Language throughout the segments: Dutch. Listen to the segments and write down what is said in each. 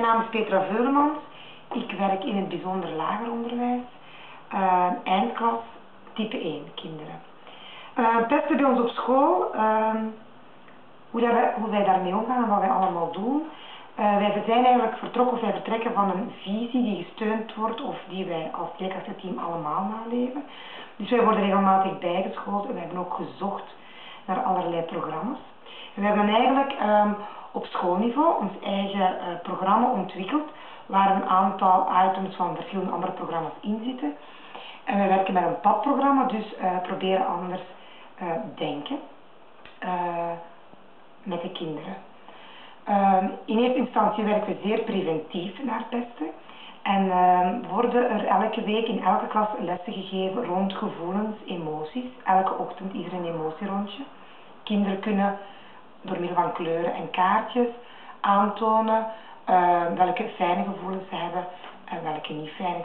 naam is Petra Veulemans. Ik werk in het bijzonder lager onderwijs, eindklas, type 1 kinderen. Pesten bij ons op school, hoe wij daarmee omgaan en wat wij allemaal doen. Wij zijn eigenlijk vertrokken of wij vertrekken van een visie die gesteund wordt of die wij als leerkrachtenteam allemaal naleven. Dus wij worden regelmatig bijgeschoold en wij hebben ook gezocht naar allerlei programma's. En we hebben eigenlijk op schoolniveau ons eigen programma ontwikkeld waar een aantal items van verschillende andere programma's in zitten. En wij werken met een padprogramma, dus proberen anders denken met de kinderen. In eerste instantie werken we zeer preventief naar pesten en worden er elke week in elke klas lessen gegeven rond gevoelens, emoties. Elke ochtend is er een emotierondje. Kinderen kunnen door middel van kleuren en kaartjes aantonen welke fijne gevoelens ze hebben en welke niet fijne,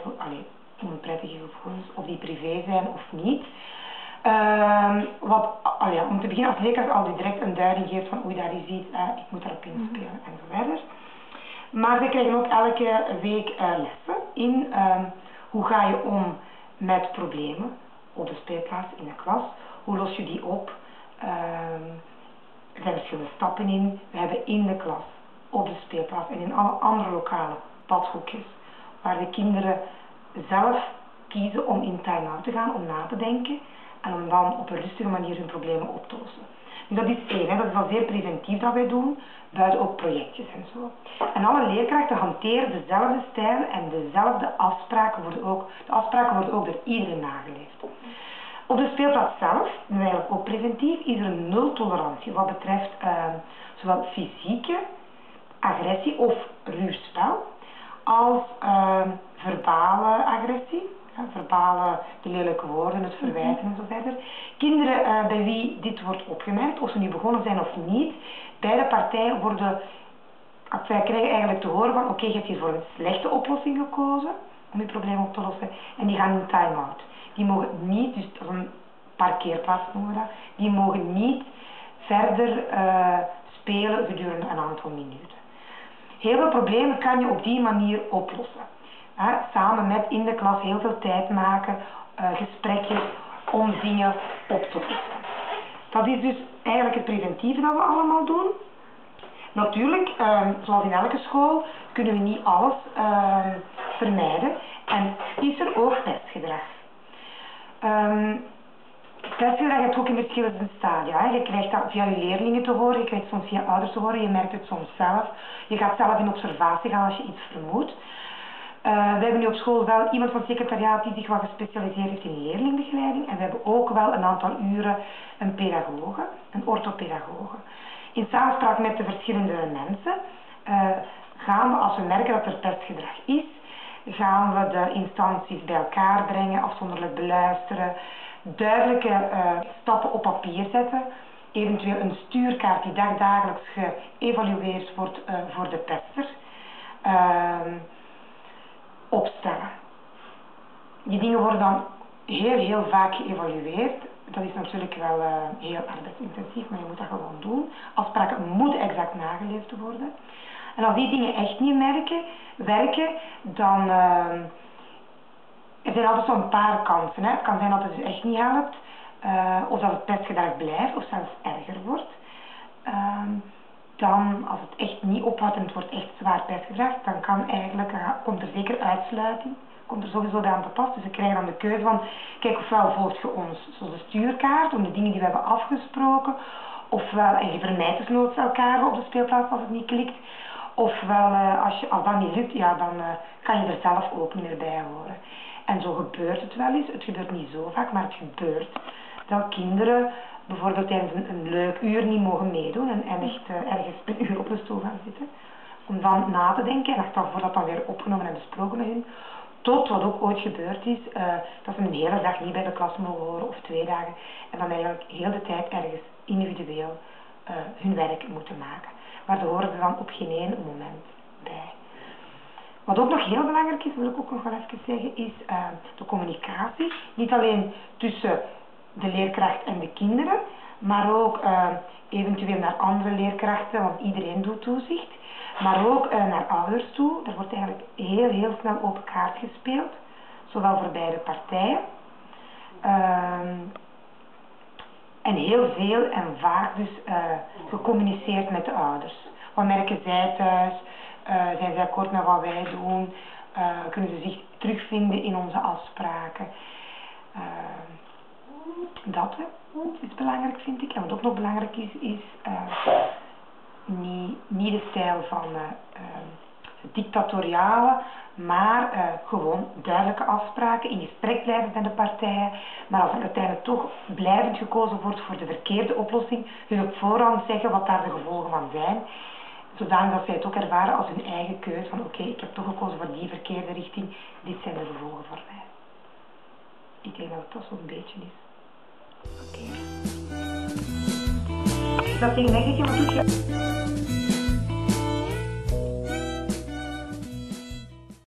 onprettige gevoelens, of die privé zijn of niet. Om te beginnen als leerkracht al die direct een duiding geeft van oei, daar is iets, ik moet daarop inspelen en zo verder. Maar ze krijgen ook elke week lessen in hoe ga je om met problemen op de speelplaats in de klas, hoe los je die op. Er zijn verschillende stappen in. We hebben in de klas, op de speelplaats en in alle andere lokale padhoekjes waar de kinderen zelf kiezen om in time-out te gaan, om na te denken en om dan op een rustige manier hun problemen op te lossen. Dus dat is één, hè. Dat is al zeer preventief dat wij doen, buiten ook projectjes en zo. En alle leerkrachten hanteren dezelfde stijl en dezelfde afspraken worden ook door iedereen nageleefd. Op de speelplaats zelf, en eigenlijk ook preventief, is er een nul tolerantie wat betreft zowel fysieke agressie of ruw spel, als verbale agressie, verbale de lelijke woorden, het verwijten en zo verder. Kinderen bij wie dit wordt opgemerkt, of ze nu begonnen zijn of niet, beide partijen zij krijgen eigenlijk te horen van oké, je hebt hier voor een slechte oplossing gekozen om je probleem op te lossen en die gaan in time-out. Die mogen niet, dus dat is een parkeerplaats noemen we dat, die mogen niet verder spelen gedurende een aantal minuten. Heel veel problemen kan je op die manier oplossen. Samen met in de klas heel veel tijd maken, gesprekjes om dingen op te lossen. Dat is dus eigenlijk het preventieve dat we allemaal doen. Natuurlijk, zoals in elke school, kunnen we niet alles vermijden en is er ook pestgedrag. Pestgedrag heb je ook in verschillende stadia. Je krijgt dat via je leerlingen te horen, je krijgt het soms via ouders te horen, je merkt het soms zelf. Je gaat zelf in observatie gaan als je iets vermoedt. We hebben nu op school wel iemand van het secretariaat die zich wat gespecialiseerd heeft in leerlingbegeleiding en we hebben ook wel een aantal uren een pedagoge, een orthopedagoge. In samenspraak met de verschillende mensen gaan we, als we merken dat er pestgedrag is, gaan we de instanties bij elkaar brengen, afzonderlijk beluisteren, duidelijke stappen op papier zetten, eventueel een stuurkaart die dagelijks geëvalueerd wordt voor de pester, opstellen. Die dingen worden dan heel vaak geëvalueerd. Dat is natuurlijk wel heel arbeidsintensief, maar je moet dat gewoon doen. Afspraken moeten exact nageleefd worden. En als die dingen echt niet werken, dan er zijn altijd zo'n paar kansen. Hè. Het kan zijn dat het dus echt niet helpt, of dat het pestgedrag blijft, of zelfs erger wordt. Dan, als het echt niet ophoudt en het wordt echt zwaar pestgedrag, dan komt er zeker uitsluiting. Komt er sowieso bij aan te pas. Dus we krijgen dan de keuze van, kijk, ofwel volgt je ons zoals de stuurkaart, om de dingen die we hebben afgesproken, ofwel, en je vermijdt desnoods elkaar op de speelplaats als het niet klikt, ofwel, als dat niet lukt, ja, dan kan je er zelf ook niet meer bij horen. En zo gebeurt het wel eens. Het gebeurt niet zo vaak, maar het gebeurt dat kinderen bijvoorbeeld tijdens een leuk uur niet mogen meedoen en echt ergens een uur op de stoel gaan zitten. Om dan na te denken en achteraf wordt dat dan weer opgenomen en besproken met hun. Tot wat ook ooit gebeurd is, dat ze een hele dag niet bij de klas mogen horen of 2 dagen. En dan eigenlijk heel de tijd ergens individueel hun werk moeten maken. Maar daar horen ze dan op geen één moment bij. Wat ook nog heel belangrijk is, wil ik ook nog wel even zeggen, is de communicatie. Niet alleen tussen de leerkracht en de kinderen, maar ook eventueel naar andere leerkrachten, want iedereen doet toezicht. Maar ook naar ouders toe. Er wordt eigenlijk heel snel open kaart gespeeld, zowel voor beide partijen. En heel veel en vaak dus gecommuniceerd met de ouders. Wat merken zij thuis? Zijn zij akkoord met wat wij doen? Kunnen ze zich terugvinden in onze afspraken? Dat is belangrijk, vind ik. En wat ook nog belangrijk is niet de stijl van het dictatoriale, maar gewoon duidelijke afspraken, in gesprek blijven met de partijen. Maar als er uiteindelijk toch blijvend gekozen wordt voor de verkeerde oplossing, dus op voorhand zeggen wat daar de gevolgen van zijn, zodanig dat zij het ook ervaren als hun eigen keuze van oké, ik heb toch gekozen voor die verkeerde richting, dit zijn de gevolgen voor mij. Ik denk dat het toch zo'n beetje is. Oké. Dat ding denk ik, wat doe je?